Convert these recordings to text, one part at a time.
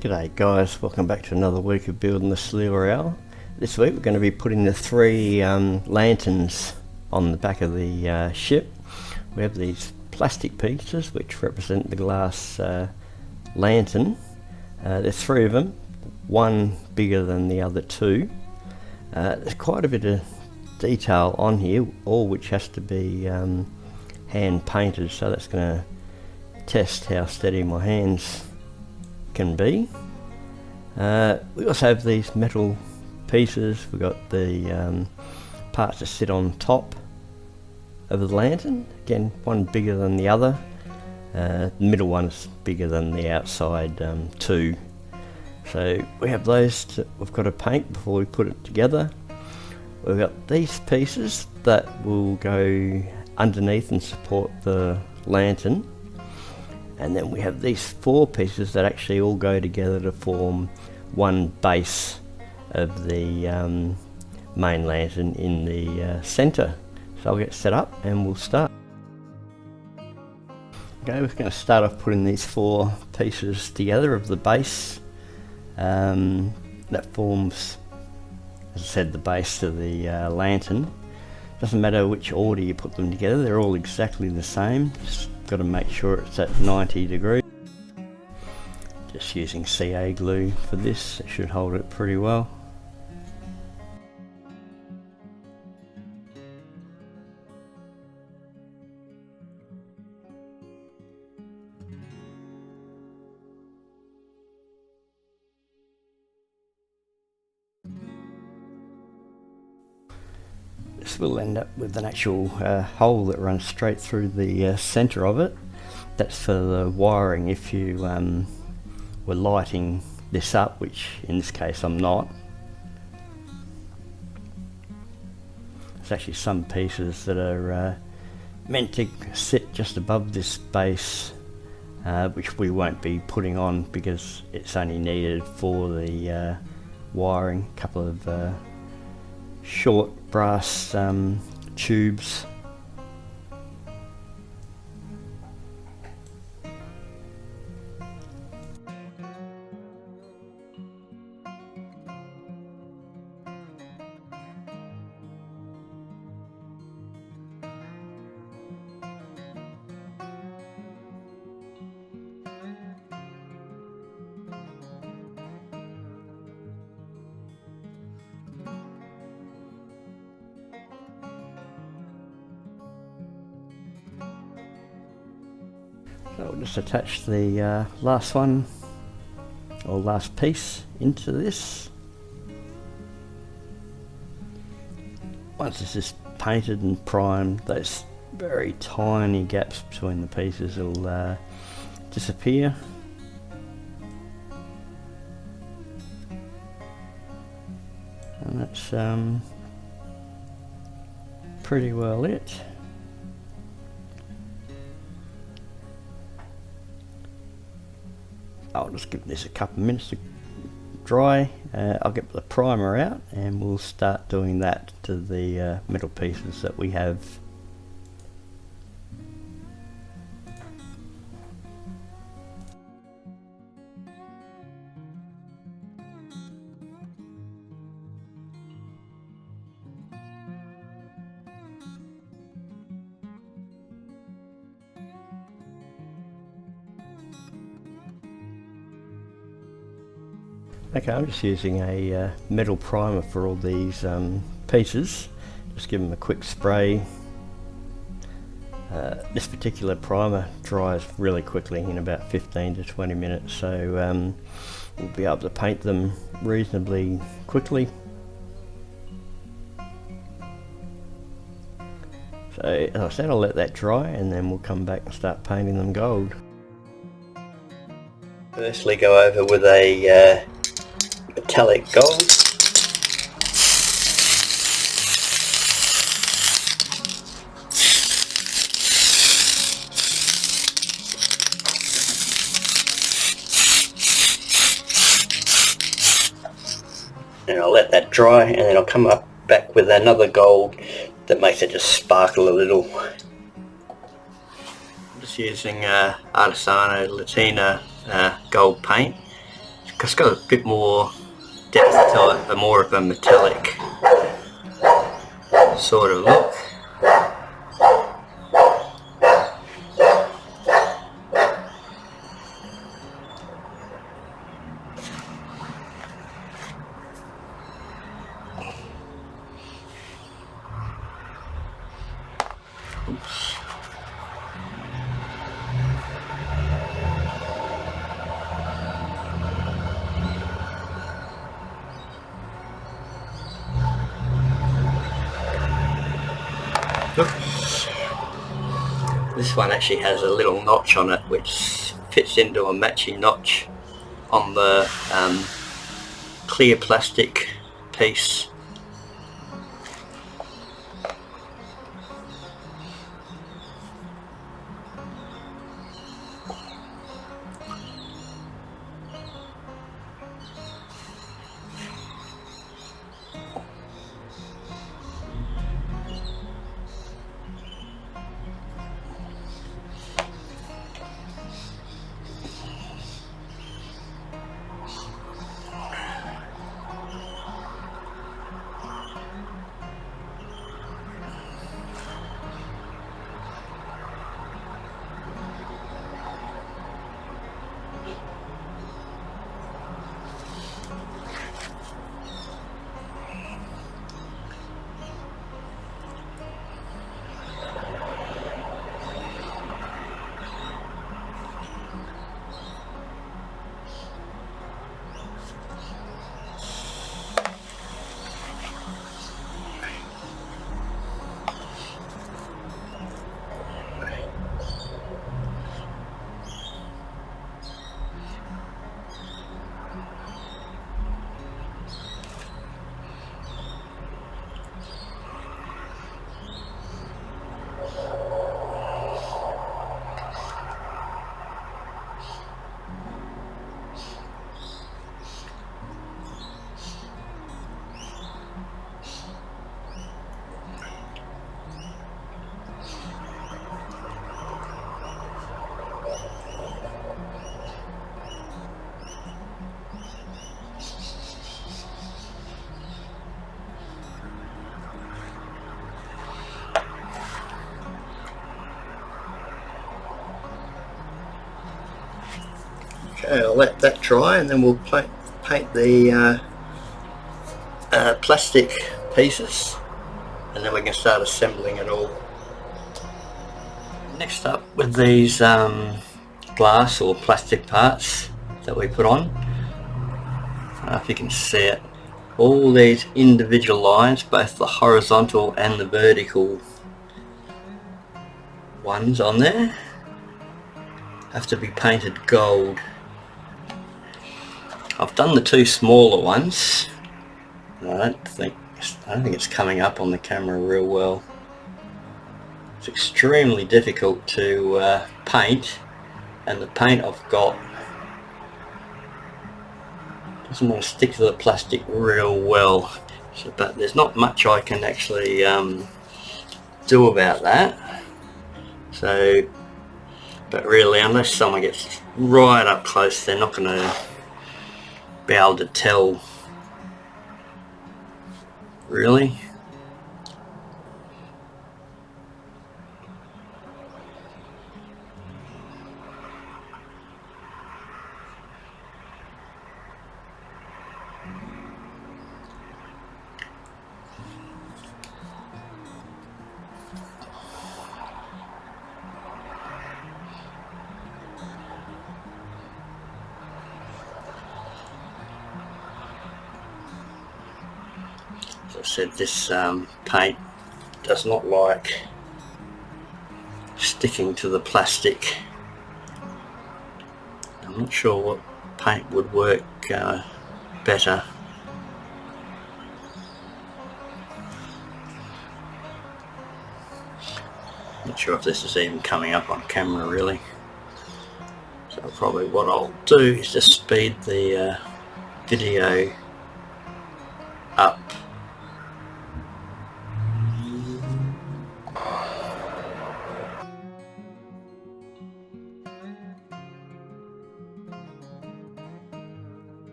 G'day guys, welcome back to another week of building the Soleil Royale. This week we're going to be putting the three lanterns on the back of the ship. We have these plastic pieces which represent the glass lantern. There's three of them, one bigger than the other two. There's quite a bit of detail on here, all which has to be hand painted, so that's going to test how steady my hands can be. We also have these metal pieces. We've got the parts that sit on top of the lantern, again one bigger than the other. The middle one's bigger than the outside two. So we have those that we've got to paint before we put it together. We've got these pieces that will go underneath and support the lantern. And then we have these four pieces that actually all go together to form one base of the main lantern in the centre. So I'll get set up and we'll start. Okay, we're going to start off putting these four pieces together of the base. That forms, as I said, the base of the lantern. Doesn't matter which order you put them together, they're all exactly the same. Just got to make sure it's at 90 degrees. Just using CA glue for this, it should hold it pretty well. This will end up with an actual hole that runs straight through the centre of it. That's for the wiring if you were lighting this up, which in this case I'm not. There's actually some pieces that are meant to sit just above this base, which we won't be putting on because it's only needed for the wiring. A couple of short brass tubes. So we'll just attach the last one, or last piece, into this. Once this is painted and primed, those very tiny gaps between the pieces will disappear. And that's pretty well it. I'll just give this a couple of minutes to dry. I'll get the primer out and we'll start doing that to the metal pieces that we have. Okay, I'm just using a metal primer for all these pieces. Just give them a quick spray. This particular primer dries really quickly in about 15 to 20 minutes, so we'll be able to paint them reasonably quickly. So as I said, I'll let that dry and then we'll come back and start painting them gold. Firstly, go over with a metallic gold. And I'll let that dry and then I'll come back with another gold that makes it just sparkle a little. I'm just using Artesania Latina gold paint. It's got a bit more depth to it, more of a metallic sort of look. Oops. Oops. This one actually has a little notch on it which fits into a matching notch on the clear plastic piece. Okay, I'll let that dry and then we'll paint the plastic pieces, and then we can start assembling it all. Next up, with these glass or plastic parts that we put on, I don't know if you can see it, all these individual lines, both the horizontal and the vertical ones on there, have to be painted gold. I've done the two smaller ones. I don't think it's coming up on the camera real well. It's extremely difficult to paint, and the paint I've got doesn't want to stick to the plastic real well. So, but there's not much I can actually do about that. So, but really, unless someone gets right up close, they're not going to be able to tell, really. As I said, this paint does not like sticking to the plastic. I'm not sure what paint would work better. Not sure if this is even coming up on camera really. So probably what I'll do is just speed the video up.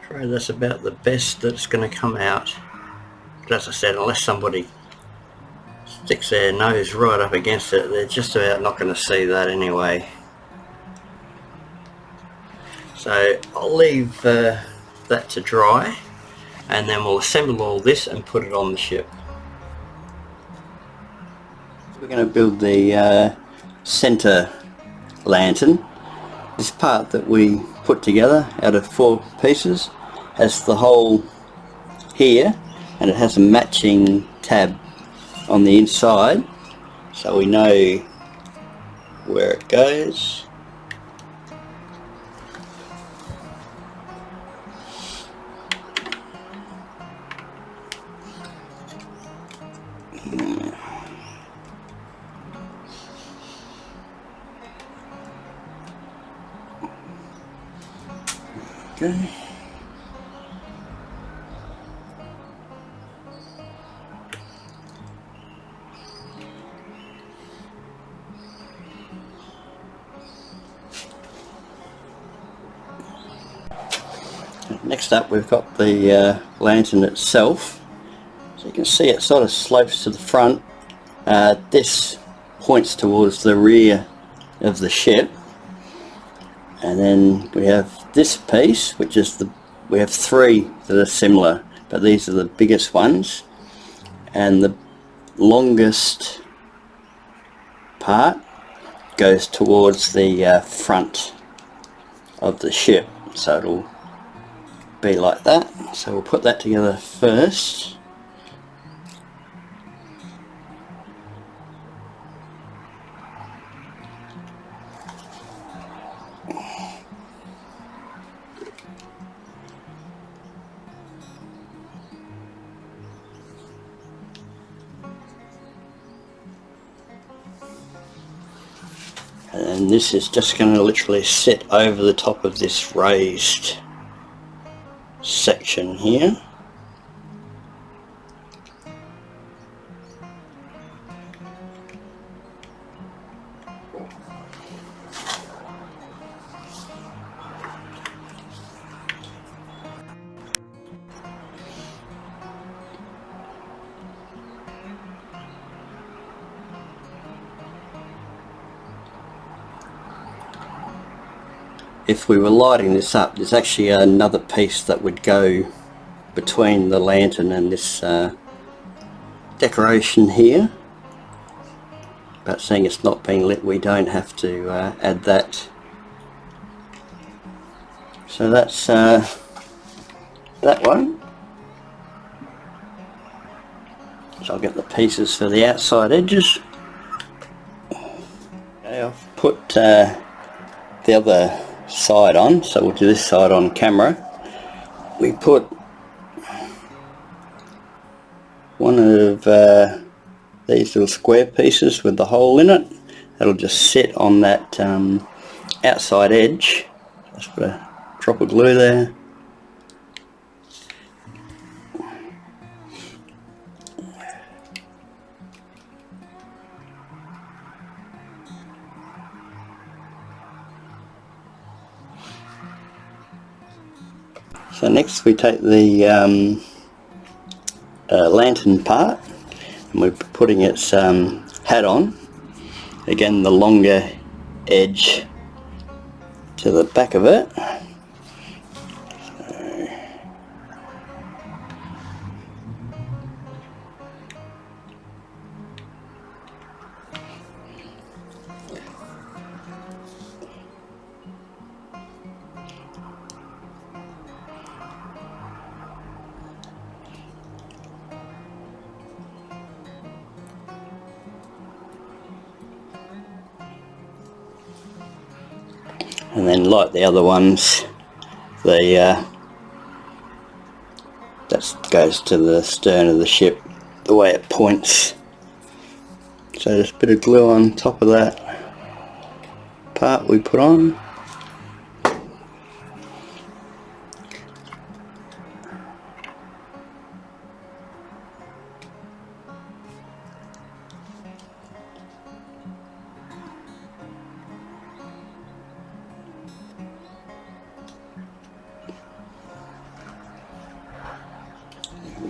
afraid that's about the best that's going to come out. But as I said, unless somebody sticks their nose right up against it, they're just about not going to see that anyway. So I'll leave that to dry, and then we'll assemble all this and put it on the ship. We're going to build the center lantern. This part that we put together out of 4 pieces has the hole here, and it has a matching tab on the inside, so we know where it goes. Okay. Next up, we've got the lantern itself. So you can see it sort of slopes to the front. This points towards the rear of the ship, and then we have this piece, which is we have 3 that are similar, but these are the biggest ones, and the longest part goes towards the front of the ship, so it'll be like that. So we'll put that together first. And this is just going to literally sit over the top of this raised section here. If we were lighting this up, there's actually another piece that would go between the lantern and this decoration here, but seeing it's not being lit, we don't have to add that. So that's that one. So I'll get the pieces for the outside edges. Okay, I've put the other side on, so we'll do this side on camera. We put one of these little square pieces with the hole in it. That'll just sit on that outside edge. Just put a drop of glue there. So next we take the lantern part, and we're putting its hat on. Again, the longer edge to the back of it. And then, like the other ones, that goes to the stern of the ship, the way it points. So just a bit of glue on top of that part we put on.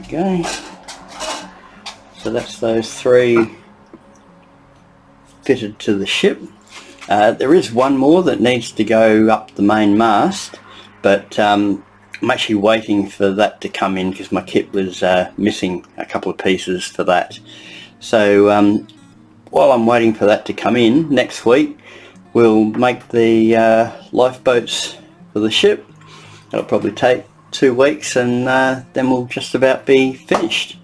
we go. So that's those 3 fitted to the ship. There is one more that needs to go up the main mast, but I'm actually waiting for that to come in because my kit was missing a couple of pieces for that. So while I'm waiting for that to come in, next week we'll make the lifeboats for the ship. It'll probably take 2 weeks, and then we'll just about be finished.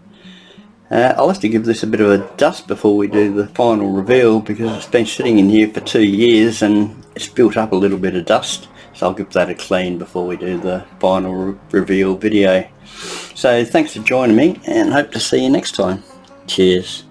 I'll have to give this a bit of a dust before we do the final reveal, because it's been sitting in here for 2 years and it's built up a little bit of dust, so I'll give that a clean before we do the final reveal video. So thanks for joining me, and hope to see you next time. Cheers.